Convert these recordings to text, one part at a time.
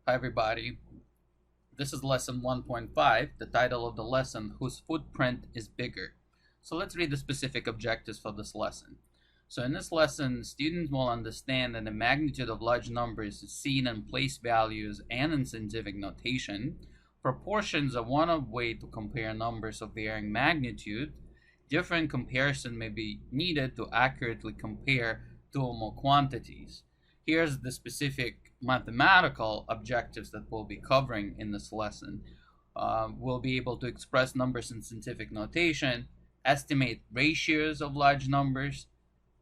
Hi everybody, this is lesson 1.5, the title of the lesson, Whose Footprint is Bigger. So let's read the specific objectives for this lesson. So in this lesson, students will understand that the magnitude of large numbers is seen in place values and in scientific notation. Proportions are one way to compare numbers of varying magnitude. Different comparison may be needed to accurately compare two or more quantities. Here's the specific mathematical objectives that we'll be covering in this lesson. We'll be able to express numbers in scientific notation, estimate ratios of large numbers,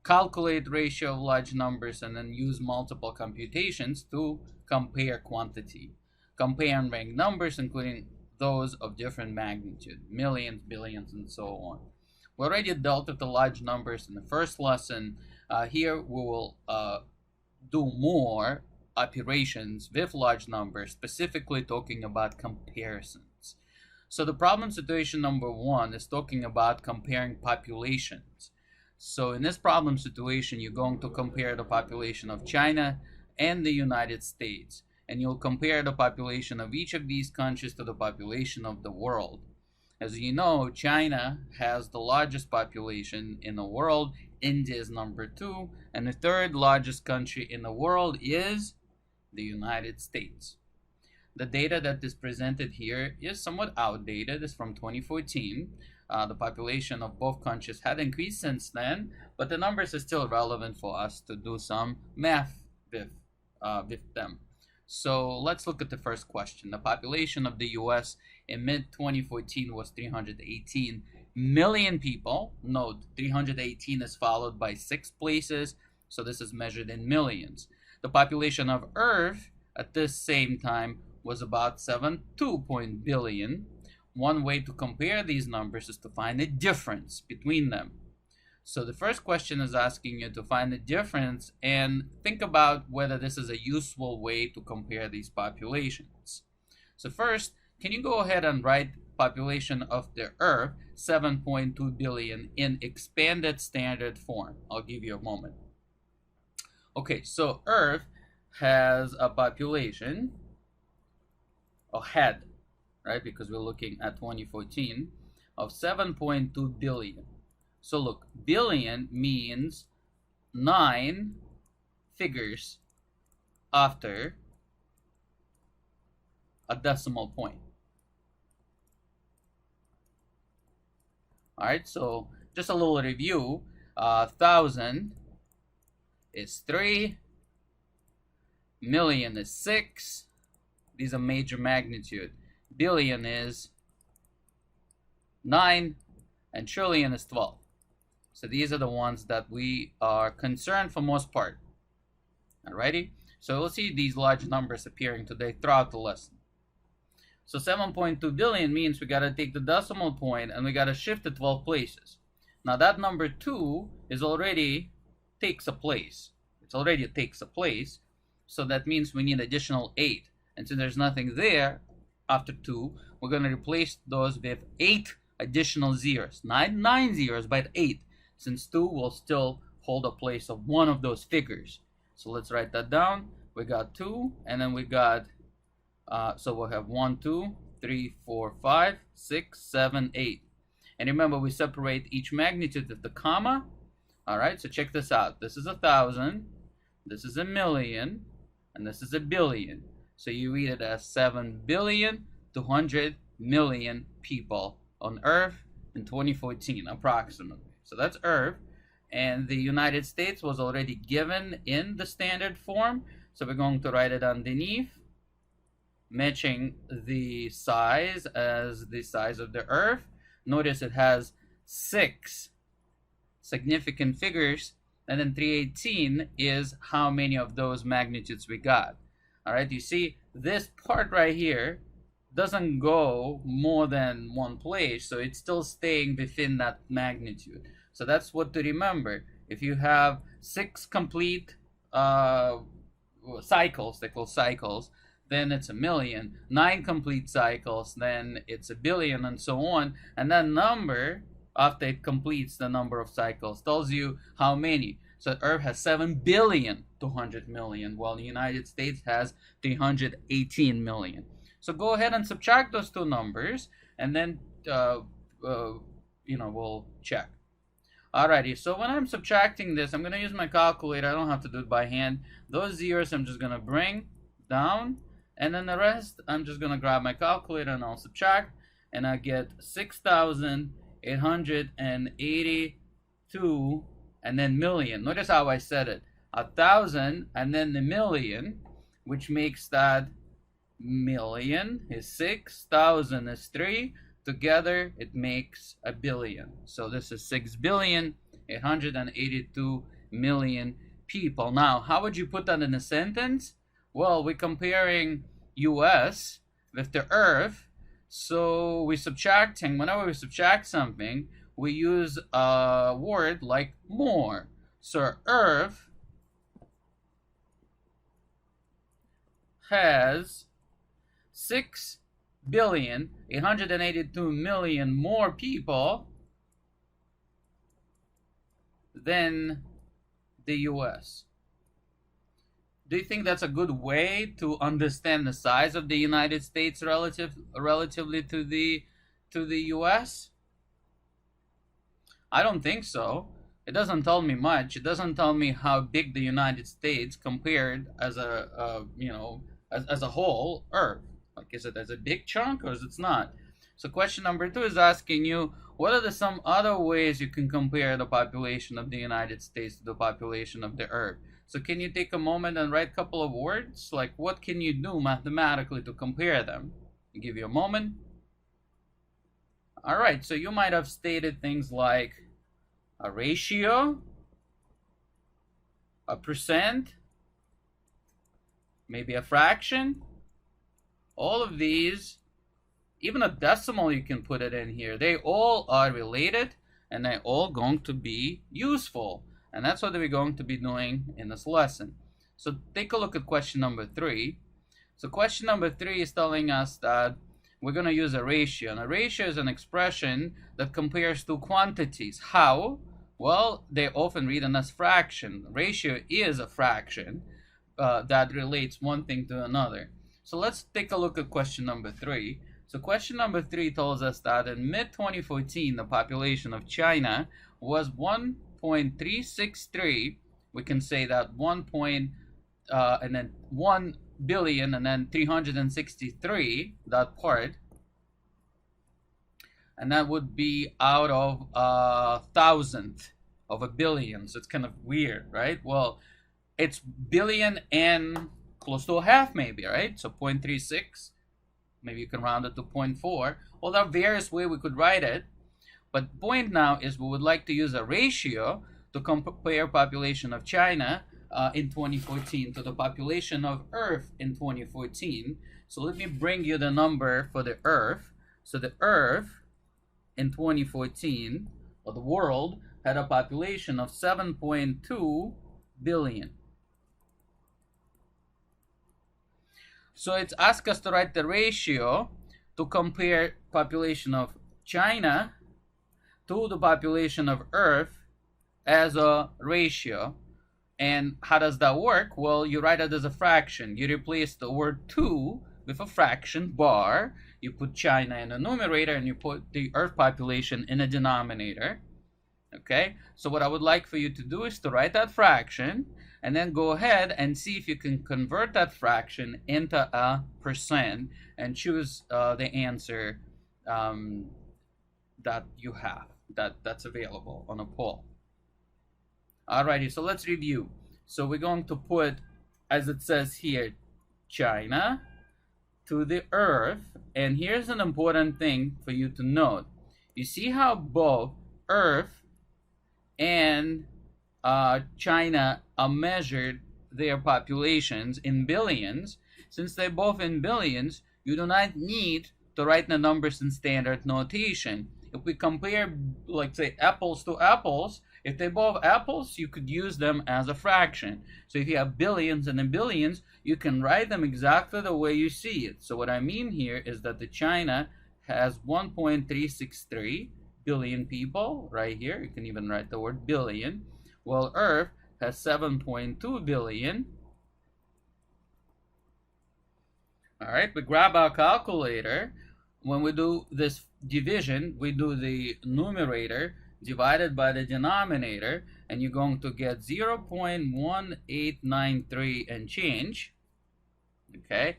calculate ratio of large numbers, and then use multiple computations to compare quantity. Compare and rank numbers, including those of different magnitude, millions, billions, and so on. We already dealt with the large numbers in the first lesson. Here we will do more operations with large numbers, specifically talking about comparisons. So the problem situation number 1 is talking about comparing populations. So in this problem situation, you're going to compare the population of China and the United States, and you'll compare the population of each of these countries to the population of the world. As you know, China has the largest population in the world. India is number 2, and the third largest country in the world is the United States. The data that is presented here is somewhat outdated. It's from 2014. The population of both countries had increased since then, but the numbers are still relevant for us to do some math with them. So let's look at the first question. The population of the US in mid-2014 was 318 million people. Note, 318 is followed by 6 places, so this is measured in millions. The population of Earth at this same time was about 72 billion. One way to compare these numbers is to find the difference between them. So the first question is asking you to find the difference and think about whether this is a useful way to compare these populations. So first, can you go ahead and write population of the Earth, 7.2 billion, in expanded standard form? I'll give you a moment. Okay, so Earth has a population, or had, right, because we're looking at 2014, of 7.2 billion. So look, billion means 9 figures after a decimal point. All right, so just a little review. 1,000 is 3, million is 6. These are major magnitude. Billion is 9, and trillion is 12. So these are the ones that we are concerned for most part. Alrighty, so we'll see these large numbers appearing today throughout the lesson. So 7.2 billion means we got to take the decimal point and we got to shift it 12 places. Now that number 2 is already takes a place. It already takes a place. So that means we need additional 8. And since there's nothing there after 2, we're going to replace those with 8 additional zeros. Not 9 zeros, but 8. Since 2 will still hold a place of one of those figures. So let's write that down. We got 2, and then we got, so we'll have 1, 2, 3, 4, 5, 6, 7, 8. And remember, we separate each magnitude with the comma. All right, so check this out. This is 1,000, this is a million, and this is a billion. So you read it as 7,200,000,000 people on Earth in 2014, approximately. So that's Earth, and the United States was already given in the standard form, so we're going to write it underneath, matching the size as the size of the Earth. Notice it has 6 significant figures, and then 318 is how many of those magnitudes we got. All right, you see this part right here doesn't go more than one place, so it's still staying within that magnitude. So that's what to remember. If you have 6 complete cycles, they call cycles, then it's a million. 9 complete cycles, then it's a billion, and so on. And that number, after it completes the number of cycles, tells you how many. So Earth has 7,200,000,000, while the United States has 318 million. So go ahead and subtract those two numbers, and then we'll check. Alrighty, so when I'm subtracting this, I'm going to use my calculator. I don't have to do it by hand. Those zeros I'm just going to bring down, and then the rest I'm just going to grab my calculator and I'll subtract, and I get 6,882 and then million. Notice how I said it. 1,000 and then the million, which makes that million is 6,000 is 3. Together it makes a billion. So this is 6,882,000,000 people. Now, how would you put that in a sentence? Well, we're comparing US with the Earth. So we're subtracting. Whenever we subtract something, we use a word like more. So Earth has 6,882,000,000 more people than the US. Do you think that's a good way to understand the size of the United States relatively to the US? I don't think so. It doesn't tell me much. It doesn't tell me how big the United States compared as a as a whole Earth. Like, is it as a big chunk or is it not? So question number 2 is asking you, what are some other ways you can compare the population of the United States to the population of the Earth? So can you take a moment and write a couple of words? Like, what can you do mathematically to compare them? I'll give you a moment. All right, so you might have stated things like a ratio, a percent, maybe a fraction. All of these, even a decimal, you can put it in here. They all are related, and they're all going to be useful. And that's what we're going to be doing in this lesson. So take a look at question number 3. So question number 3 is telling us that we're going to use a ratio. And a ratio is an expression that compares two quantities. How? Well, they often read as fraction. Ratio is a fraction that relates one thing to another. So let's take a look at question number 3. So question number 3 tells us that in mid-2014, the population of China was 1.363. We can say that and then 1 billion and then 363, that part. And that would be out of a thousandth of a billion. So it's kind of weird, right? Well, it's billion and close to a half maybe, right? So 0.36, maybe you can round it to 0.4. Well, there are various ways we could write it, but the point now is we would like to use a ratio to compare population of China in 2014 to the population of Earth in 2014. So let me bring you the number for the Earth. So the Earth in 2014, or the world, had a population of 7.2 billion. So it's asked us to write the ratio to compare population of China to the population of Earth as a ratio. And how does that work? Well, you write it as a fraction. You replace the word 2 with a fraction, bar. You put China in the numerator and you put the Earth population in a denominator. Okay, so what I would like for you to do is to write that fraction and then go ahead and see if you can convert that fraction into a percent and choose the answer that you have, that's available on a poll. Alrighty, so let's review. So we're going to put, as it says here, China to the Earth. And here's an important thing for you to note. You see how both Earth and China are measured their populations in billions. Since they're both in billions, you do not need to write the numbers in standard notation. If we compare, like, say, apples to apples, if they're both apples, you could use them as a fraction. So if you have billions and billions, you can write them exactly the way you see it. So what I mean here is that the China has 1.363 billion people right here. You can even write the word billion. Well, Earth has 7.2 billion. All right, we grab our calculator. When we do this division, we do the numerator divided by the denominator, and you're going to get 0.1893 and change. Okay,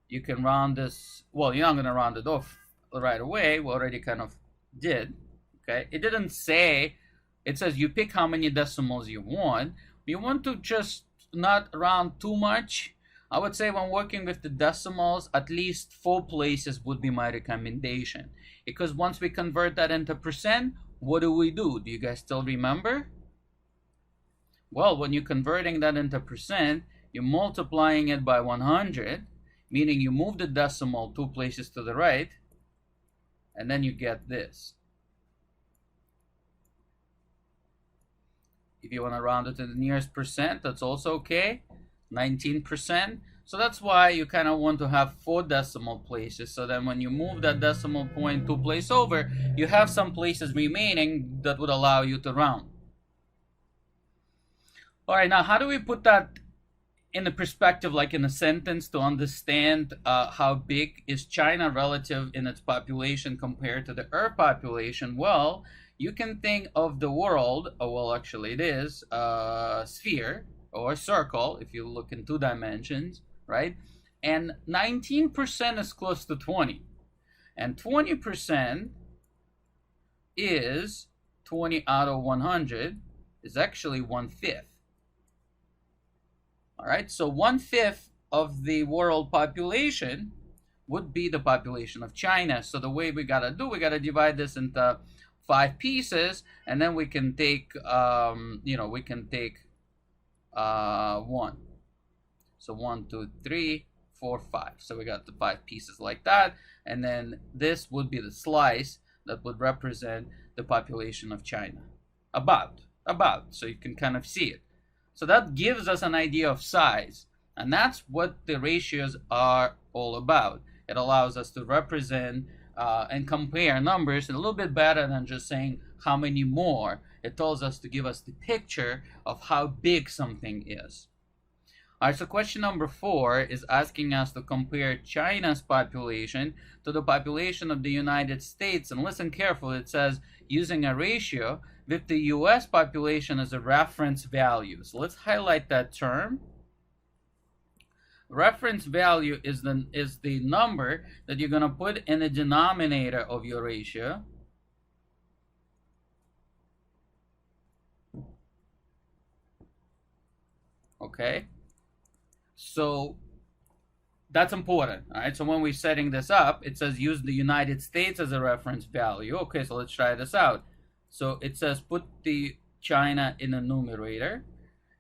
you can round this. Well, you're not going to round it off right away. We already kind of did. Okay, it didn't say. It says you pick how many decimals you want. You want to just not round too much. I would say when working with the decimals, at least 4 places would be my recommendation. Because once we convert that into percent, what do? Do you guys still remember? Well, when you're converting that into percent, you're multiplying it by 100, meaning you move the decimal 2 places to the right, and then you get this. If you want to round it to the nearest percent, that's also okay. 19%. So that's why you kind of want to have 4 decimal places. So then when you move that decimal point 2 places over, you have some places remaining that would allow you to round. All right, now how do we put that in a perspective, like in a sentence, to understand how big is China relative in its population compared to the Earth population? Well, you can think of the world, well, actually it is a sphere or a circle if you look in 2 dimensions, right? And 19% is close to 20. And 20% is 20 out of 100 is actually 1/5. All right, so 1/5 of the world population would be the population of China. So the way we gotta do, we gotta divide this into 5 pieces, and then we can take, we can take 1. So 1, 2, 3, 4, 5. So we got the 5 pieces like that, and then this would be the slice that would represent the population of China. About, so you can kind of see it. So that gives us an idea of size, and that's what the ratios are all about. It allows us to represent and compare numbers a little bit better than just saying how many more. It tells us to give us the picture of how big something is. All right, so question number 4 is asking us to compare China's population to the population of the United States. And listen carefully, it says using a ratio with the US population as a reference value. So let's highlight that term. Reference value is the number that you're going to put in the denominator of your ratio. Okay, so that's important. All right, so when we're setting this up, it says use the United States as a reference value. Okay, so let's try this out. So it says put the China in the numerator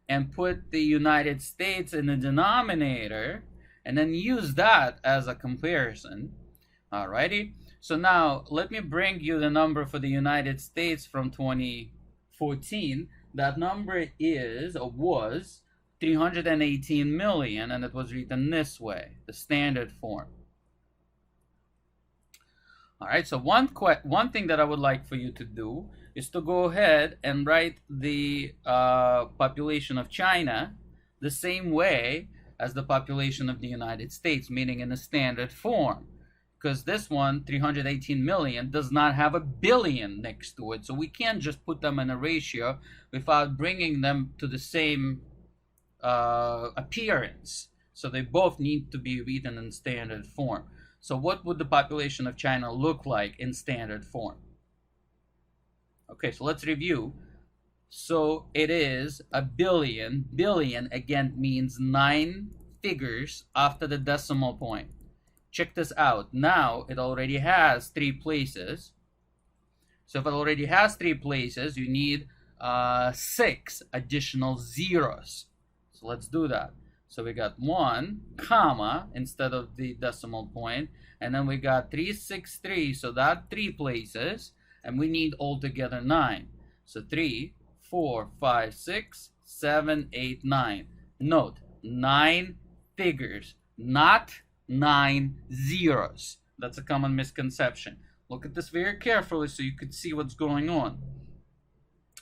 and put the United States in the denominator, and then use that as a comparison. Alrighty, so now let me bring you the number for the United States from 2014. That number is, or was, 318 million, and it was written this way, the standard form. All right, so one thing that I would like for you to do is to go ahead and write the population of China the same way as the population of the United States, meaning in a standard form. Because this one, 318 million, does not have a billion next to it. So we can't just put them in a ratio without bringing them to the same appearance. So they both need to be written in standard form. So what would the population of China look like in standard form? Okay, so let's review. So it is a billion. Billion, again, means 9 figures after the decimal point. Check this out. Now it already has 3 places. So if it already has 3 places, you need 6 additional zeros. So let's do that. So we got 1, comma, instead of the decimal point. And then we got 363. So that 3 places. And we need altogether 9. So 3, 4, 5, 6, 7, 8, 9. Note, 9 figures, not 9 zeros. That's a common misconception. Look at this very carefully so you could see what's going on.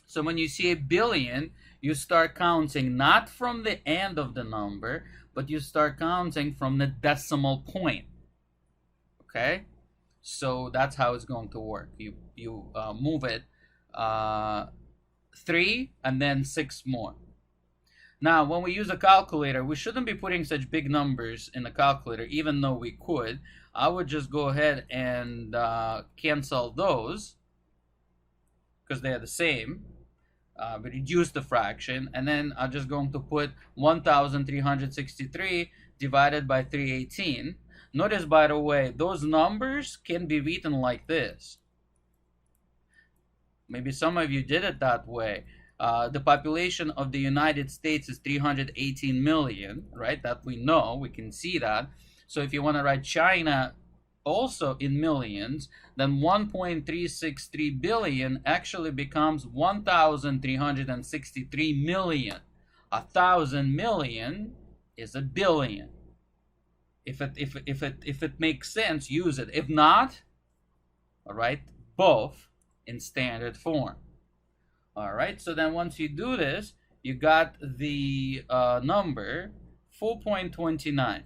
So when you see a billion, you start counting not from the end of the number, but you start counting from the decimal point. Okay, so that's how it's going to work. You move it 3 and then 6 more. Now, when we use a calculator, we shouldn't be putting such big numbers in the calculator, even though we could. I would just go ahead and cancel those because they're the same. We reduce the fraction, and then I'm just going to put 1,363 divided by 318. Notice, by the way, those numbers can be written like this. Maybe some of you did it that way. The population of the United States is 318 million, right? That we know, we can see that. So if you want to write China also in millions, then 1.363 billion actually becomes 1,363 million. 1,000 million is a billion. If it makes sense, use it. If not, all right, both in standard form. All right, so then once you do this, you got the number 4.29.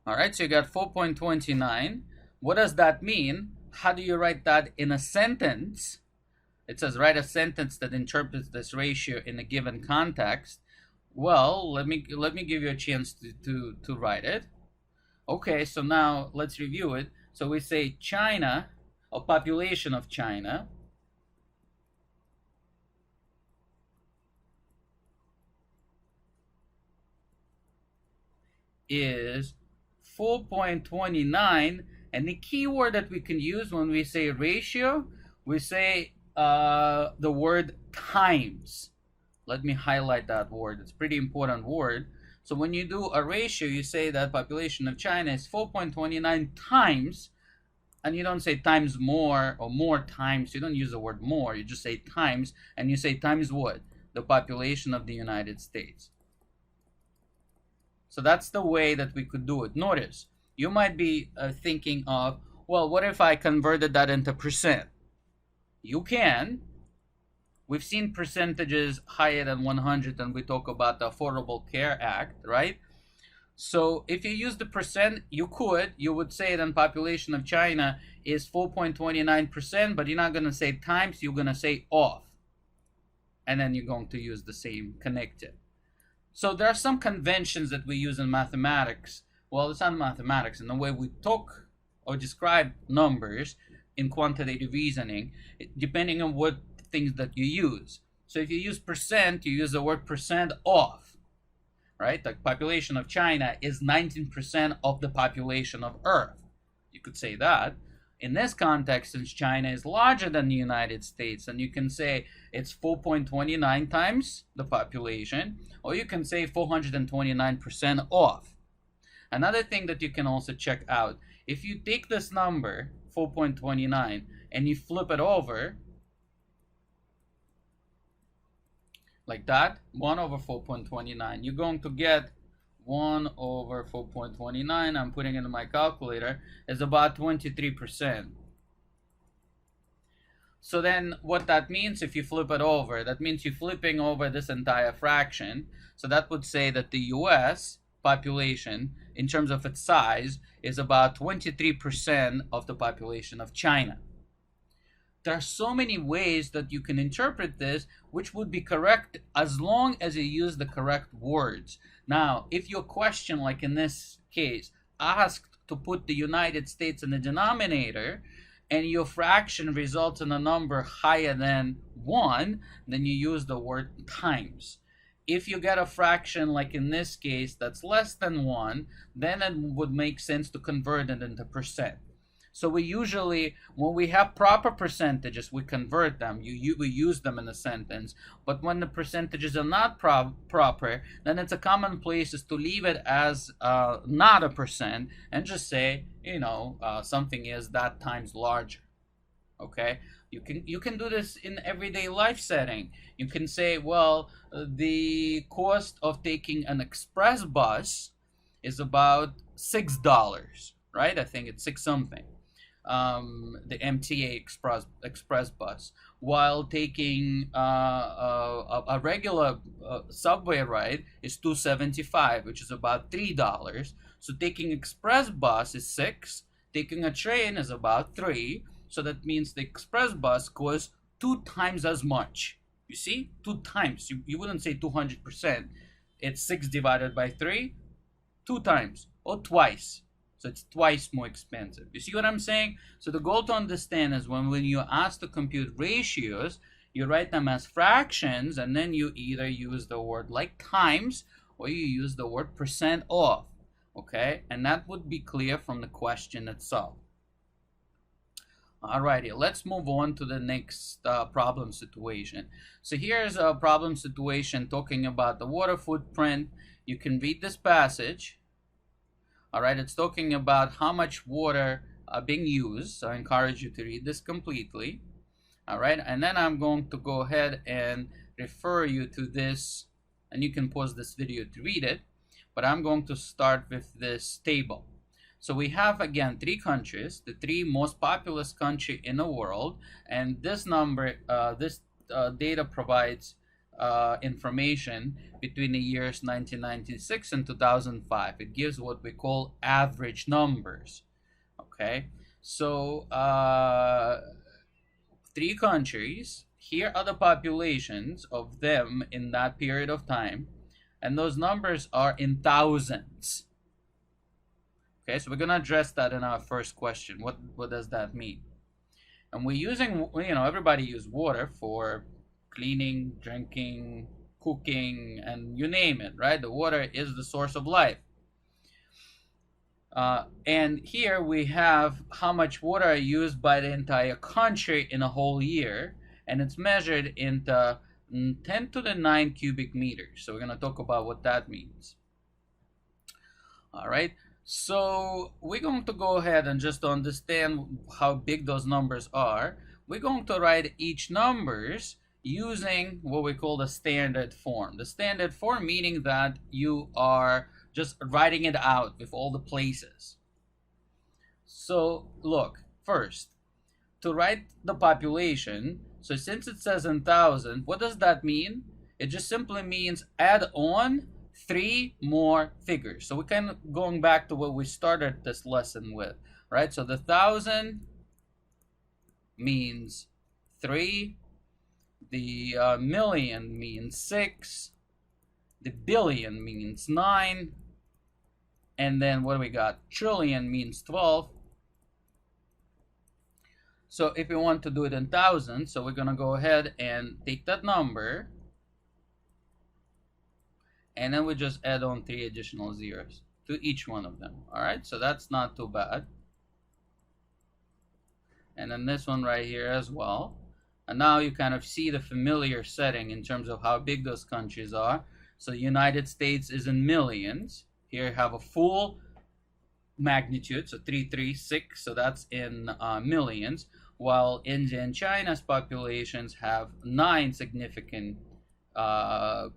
All right, so you got 4.29. What does that mean? How do you write that in a sentence? It says write a sentence that interprets this ratio in a given context. Well, let me give you a chance to write it. Okay, so now let's review it. So we say China, or population of China, is 4.29, and the key word that we can use when we say ratio, we say the word times. Let me highlight that word. It's a pretty important word. So when you do a ratio, you say that population of China is 4.29 times, and you don't say times more or more times. You don't use the word more. You just say times, and you say times what? The population of the United States. So that's the way that we could do it. Notice, you might be thinking of, well, what if I converted that into percent? You can. We've seen percentages higher than 100 when we talk about the Affordable Care Act, right? So if you use the percent, you would say then population of China is 4.29%, but you're not going to say times, you're going to say off. And then you're going to use the same connected. So there are some conventions that we use in mathematics. Well, it's not mathematics. In the way we talk or describe numbers in quantitative reasoning, depending on what things that you use. So if you use percent, you use the word percent off, right? The population of China is 19% of the population of Earth. You could say that. In this context, since China is larger than the United States, and you can say it's 4.29 times the population, or you can say 429% off. Another thing that you can also check out, if you take this number, 4.29, and you flip it over, like that, 1 over 4.29, you're going to get 1 over 4.29, I'm putting it in my calculator, is about 23%. So then what that means, if you flip it over, that means you're flipping over this entire fraction. So that would say that the US population, in terms of its size, is about 23% of the population of China. There are so many ways that you can interpret this, which would be correct as long as you use the correct words. Now, if your question, like in this case, asked to put the United States in the denominator, and your fraction results in a number higher than 1, then you use the word times. If you get a fraction, like in this case, that's less than 1, then it would make sense to convert it into percent. So we usually, when we have proper percentages, we convert them. We use them in a sentence. But when the percentages are not proper, then it's a commonplace is to leave it as not a percent and just say, something is that times larger. Okay? You can do this in everyday life setting. You can say, well, the cost of taking an express bus is about $6, right? I think it's 6 something. the MTA express bus, while taking a regular subway ride is $2.75, which is about $3. So taking express bus is $6. Taking a train is about $3. So that means the express bus costs 2 times as much. You see, 2 times. You wouldn't say 200%. It's 6 divided by 3, 2 times or twice. So it's twice more expensive. You see what I'm saying? So the goal to understand is when you ask to compute ratios, you write them as fractions, and then you either use the word like times or you use the word percent off. Okay? And that would be clear from the question itself. Alrighty, let's move on to the next problem situation. So here's a problem situation talking about the water footprint. You can read this passage. All right, it's talking about how much water being used. So I encourage you to read this completely. All right, and then I'm going to go ahead and refer you to this, and you can pause this video to read it. But I'm going to start with this table. So we have, again, 3 countries, the 3 most populous country in the world, and this number, data provides information between the years 1996 and 2005. It gives what we call average numbers. Okay, so 3 countries. Here are the populations of them in that period of time, and those numbers are in thousands. Okay, so we're gonna address that in our first question. What does that mean? And we're using, everybody uses water for cleaning, drinking, cooking, and you name it, right? The water is the source of life. And here we have how much water are used by the entire country in a whole year, and it's measured into 10 to the 9 cubic meters. So we're going to talk about what that means. All right. So we're going to go ahead and just to understand how big those numbers are, we're going to write each numbers using what we call the standard form. The standard form meaning that you are just writing it out with all the places. So look, first, to write the population, so since it says in thousand, what does that mean? It just simply means add on 3 more figures. So we're kind of going back to what we started this lesson with, right? So the 1,000 means 3, the million means 6, the billion means 9, and then what do we got? Trillion means 12. So if we want to do it in thousands, so we're going to go ahead and take that number, and then we just add on 3 additional zeros to each one of them. All right, so that's not too bad. And then this one right here as well. And now you kind of see the familiar setting in terms of how big those countries are. So the United States is in millions. Here you have a full magnitude, so 336, so that's in millions, while India and China's populations have 9 significant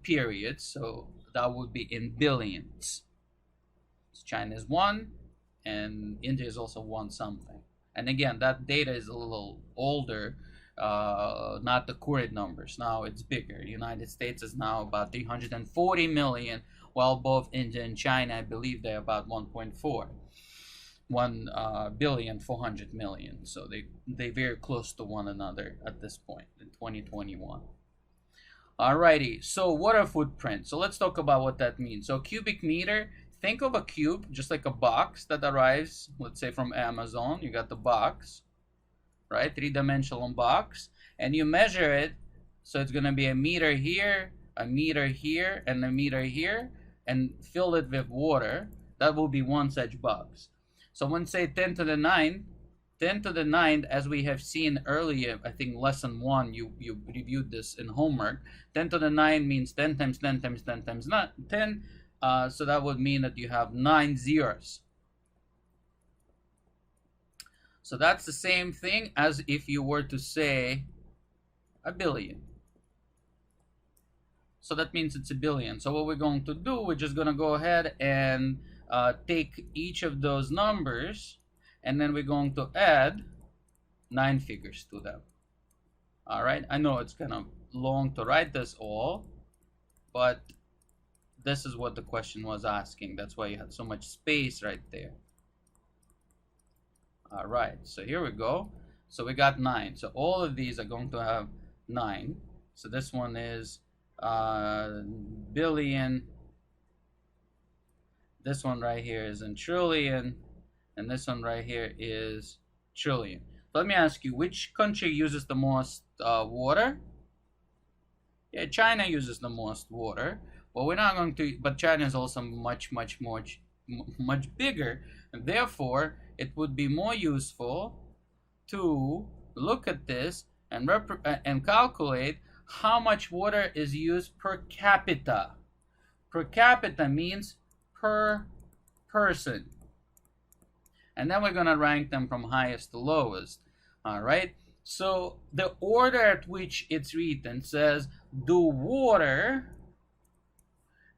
periods, so that would be in billions. So China is 1, and India is also 1 something. And again, that data is a little older, not the current numbers. Now it's bigger. United States is now about 340 million, while both India and China, I believe they're about 1.4. 1,400,000,000. So they very close to one another at this point in 2021. Alrighty, so water footprint. So let's talk about what that means. So cubic meter, think of a cube, just like a box that arrives, let's say from Amazon. You got the box, right? 3-dimensional box, and you measure it. So it's going to be a meter here, a meter here, and a meter here, and fill it with water. That will be 1 such box. So when say 10 to the 9, 10 to the 9, as we have seen earlier, I think lesson 1, you reviewed this in homework. 10 to the 9 means 10 times 10 times 10 times 10. So that would mean that you have 9 zeros. So that's the same thing as if you were to say a billion. So that means it's a billion. So what we're going to do, we're just going to go ahead and take each of those numbers, and then we're going to add 9 figures to them. All right, I know it's kind of long to write this all, but this is what the question was asking. That's why you had so much space right there. All right, so here we go. So we got 9. So all of these are going to have 9. So this one is billion. This one right here is in trillion. And this one right here is trillion. So let me ask you, which country uses the most water? Yeah, China uses the most water. Well, we're not going to, but China is also much bigger, and therefore it would be more useful to look at this and calculate how much water is used per capita. Per capita means per person. And then we're going to rank them from highest to lowest. All right. So the order at which it's written says do water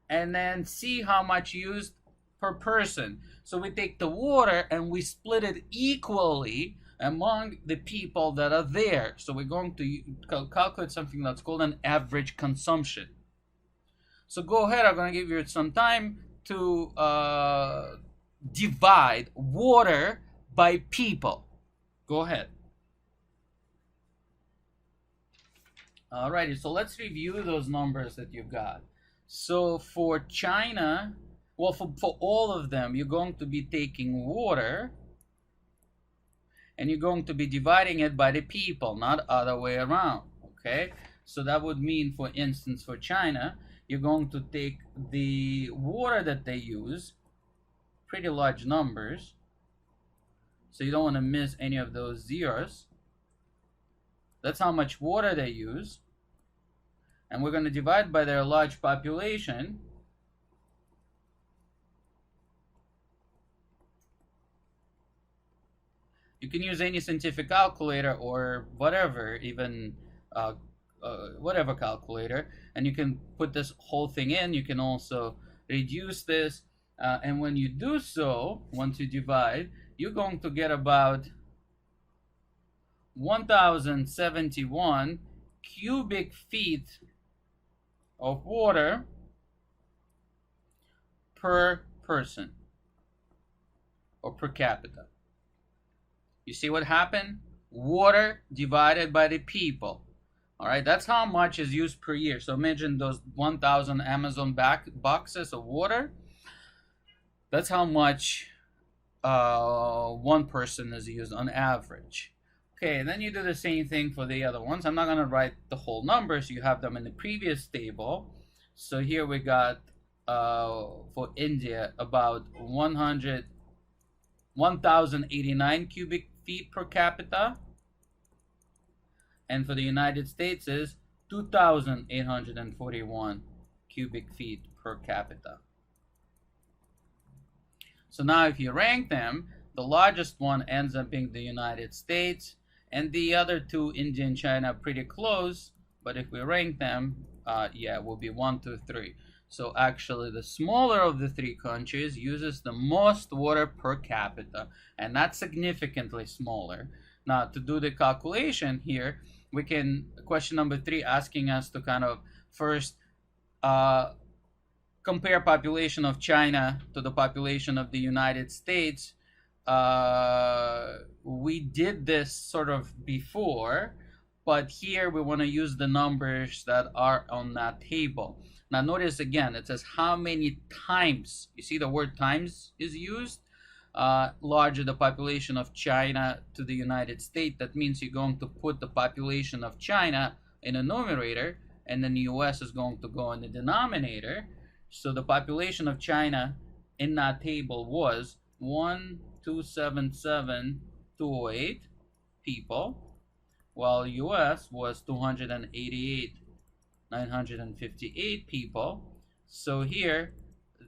and then see how much used per person. So we take the water and we split it equally among the people that are there. So we're going to calculate something that's called an average consumption. So go ahead, I'm going to give you some time to divide water by people. Go ahead. Alrighty, so let's review those numbers that you got. So for China, well, for all of them, you're going to be taking water and you're going to be dividing it by the people, not other way around, okay? So that would mean, for instance, for China, you're going to take the water that they use, pretty large numbers, so you don't want to miss any of those zeros. That's how much water they use. And we're going to divide by their large population. You can use any scientific calculator or whatever, even whatever calculator, and you can put this whole thing in. You can also reduce this, and when you do so, once you divide, you're going to get about 1,071 cubic feet of water per person or per capita. You see what happened? Water divided by the people. All right, that's how much is used per year. So imagine those 1,000 Amazon boxes of water. That's how much one person is used on average. Okay, and then you do the same thing for the other ones. I'm not going to write the whole numbers. You have them in the previous table. So here we got, for India, about 1,089 cubic feet per capita. And for the United States is 2,841 cubic feet per capita. So now if you rank them, the largest one ends up being the United States, and the other two, India and China, are pretty close. But if we rank them, yeah, it will be 1, 2, 3. So actually, the smaller of the three countries uses the most water per capita, and that's significantly smaller. Now, to do the calculation here, we can, question number 3 asking us to kind of first compare population of China to the population of the United States. We did this sort of before, but here we want to use the numbers that are on that table. Now notice again, it says how many times, you see the word times is used, larger the population of China to the United States. That means you're going to put the population of China in a numerator, and then the US is going to go in the denominator. So the population of China in that table was 1,277,208 people, while US was 288,958 people. So here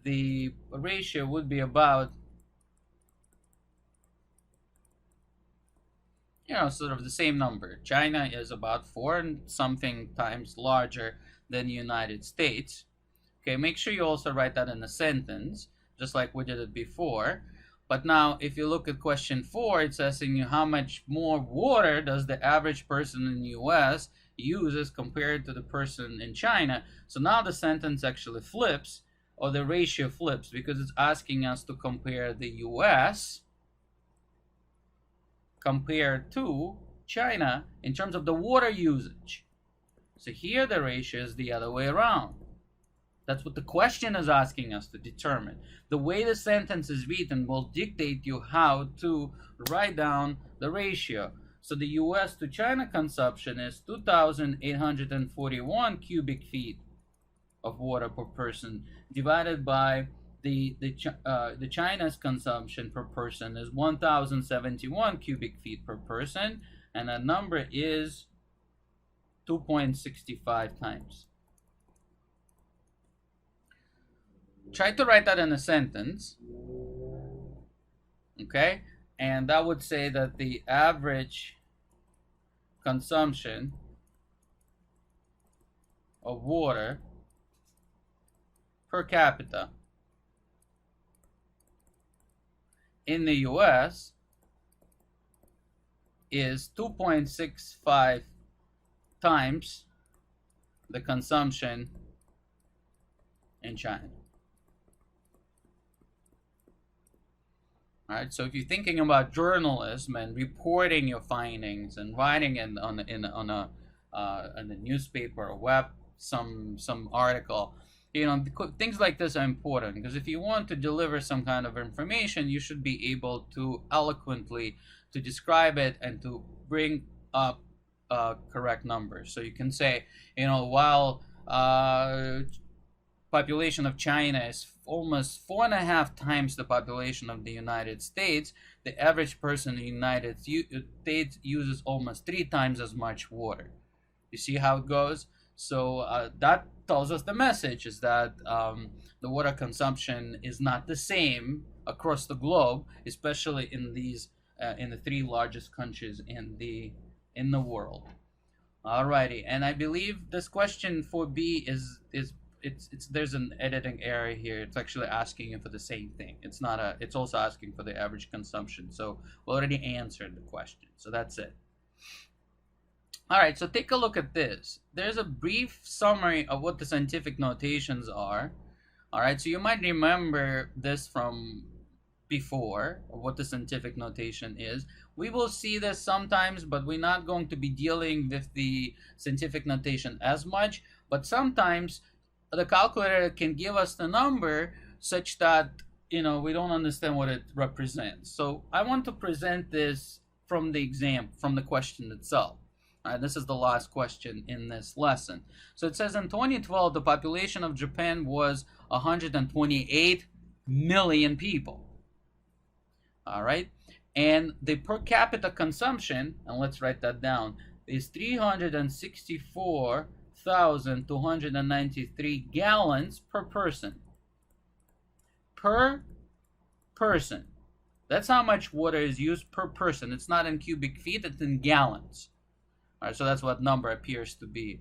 the ratio would be about, sort of the same number. China is about 4 and something times larger than the United States. Okay, make sure you also write that in a sentence, just like we did it before. But now, if you look at question 4, it's asking you how much more water does the average person in the US use as compared to the person in China. So now the sentence actually flips, or the ratio flips, because it's asking us to compare the US compared to China in terms of the water usage. So here the ratio is the other way around. That's what the question is asking us to determine. The way the sentence is written will dictate you how to write down the ratio. So the US to China consumption is 2,841 cubic feet of water per person, divided by the China's consumption per person is 1,071 cubic feet per person, and that number is 2.65 times. Try to write that in a sentence, okay? And that would say that the average consumption of water per capita in the US is 2.65 times the consumption in China. All right, so if you're thinking about journalism and reporting your findings and writing it on a newspaper or web, some article, you know, things like this are important, because if you want to deliver some kind of information, you should be able to eloquently to describe it and to bring up correct numbers. So you can say, you know, while population of China is almost 4.5 times the population of the United States, the average person in the United States uses almost 3 times as much water. You see how it goes? So that tells us the message is that the water consumption is not the same across the globe, especially in these in the 3 largest countries in the world. Alrighty, and I believe this question 4B is there's an editing error here. It's actually asking you for the same thing. It's not a. It's also asking for the average consumption. So we already answered the question. So that's it. All right. So take a look at this. There's a brief summary of what the scientific notations are. All right. So you might remember this from before, what the scientific notation is. We will see this sometimes, but we're not going to be dealing with the scientific notation as much. But sometimes the calculator can give us the number such that, you know, we don't understand what it represents. So I want to present this from the exam, from the question itself. All right, this is the last question in this lesson. So it says in 2012, the population of Japan was 128 million people. All right, and the per capita consumption, and let's write that down, is 364,293 gallons per person. Per person. That's how much water is used per person. It's not in cubic feet, it's in gallons. All right, so that's what number appears to be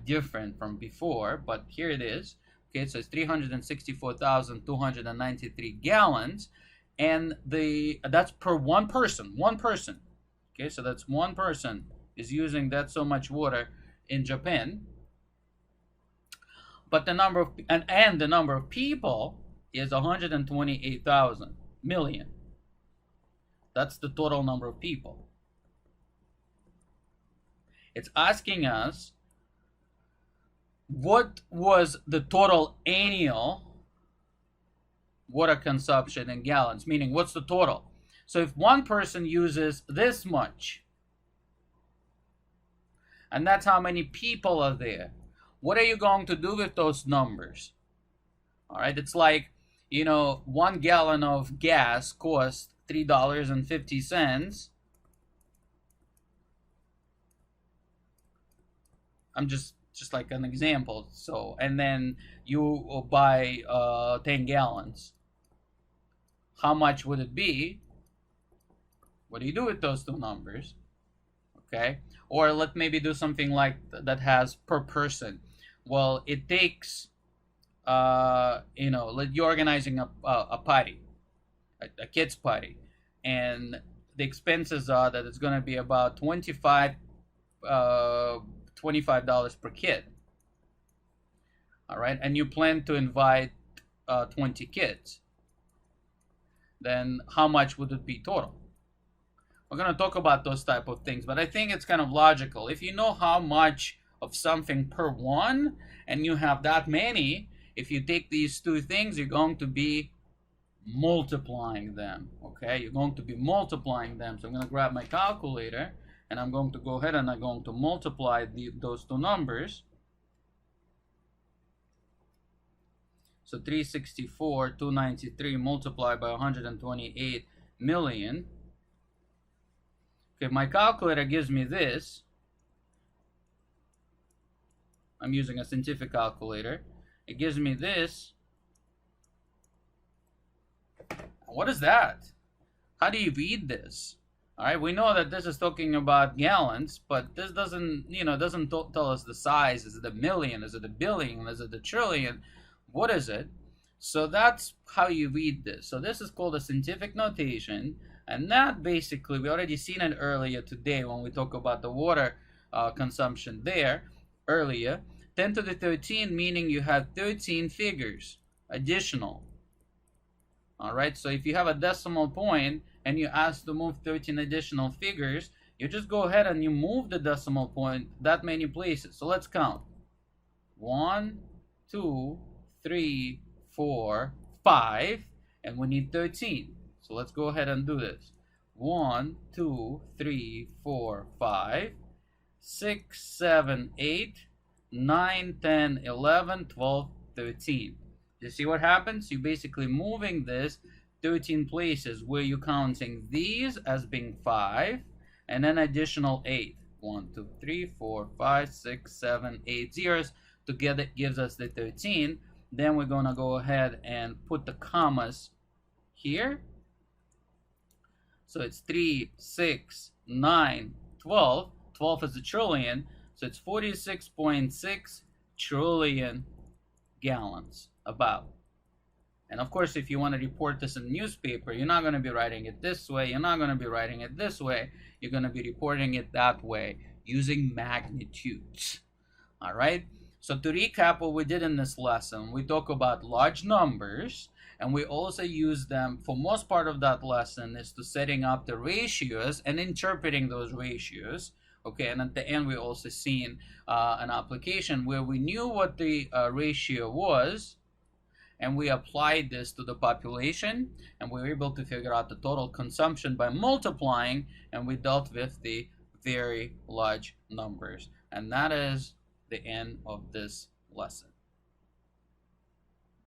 different from before, but here it is. Okay, so it's 364,293 gallons, and that's per one person. One person. Okay, so that's one person is using that so much water in Japan. But the number of and the number of people is 128,000 million. That's the total number of people. It's asking us what was the total annual water consumption in gallons, meaning what's the total. So if one person uses this much, and that's how many people are there, what are you going to do with those numbers? All right, it's like, you know, 1 gallon of gas costs $3.50. I'm just like an example. So, and then you buy 10 gallons. How much would it be? What do you do with those two numbers? Okay, or let's maybe do something like that has per person. Well, it takes, you know, you're organizing a party. a kid's party, and the expenses are that it's going to be about uh, $25 per kid. All right, and you plan to invite 20 kids. Then how much would it be total? We're going to talk about those type of things, but I think it's kind of logical. If you know how much of something per one, and you have that many, if you take these two things, you're going to be multiplying them. Okay, you're going to be multiplying them. So I'm going to grab my calculator, and I'm going to go ahead and I'm going to multiply those two numbers. So 364, 293 multiplied by 128 million. Okay, my calculator gives me this. I'm using a scientific calculator. It gives me this. What is that? How do you read this? All right, we know that this is talking about gallons, but this doesn't, doesn't tell us the size. Is it a million? Is it a billion? Is it a trillion? What is it? So that's how you read this. So this is called a scientific notation, and that basically, we already seen it earlier today when we talk about the water consumption there earlier. 10 to the 13, meaning you have 13 figures additional. All right, so if you have a decimal point and you ask to move 13 additional figures, you just go ahead and you move the decimal point that many places. So let's count. 1, 2, 3, 4, 5, and we need 13. So let's go ahead and do this. 1, 2, 3, 4, 5, 6, 7, 8, 9, 10, 11, 12, 13. You see what happens? You're basically moving this 13 places where you're counting these as being 5 and then additional 8. 1, 2, 3, 4, 5, 6, 7, 8 zeros. Together gives us the 13. Then we're going to go ahead and put the commas here. So it's 3, 6, 9, 12. 12 is a trillion. So it's 46.6 trillion gallons about. And of course, if you want to report this in the newspaper, you're not going to be writing it this way. You're not going to be writing it this way. You're going to be reporting it that way using magnitudes. All right. So to recap what we did in this lesson, we talk about large numbers, and we also use them for most part of that lesson is to setting up the ratios and interpreting those ratios. Okay, and at the end we also seen an application where we knew what the ratio was, and we applied this to the population, and we were able to figure out the total consumption by multiplying, and we dealt with the very large numbers. And that is the end of this lesson.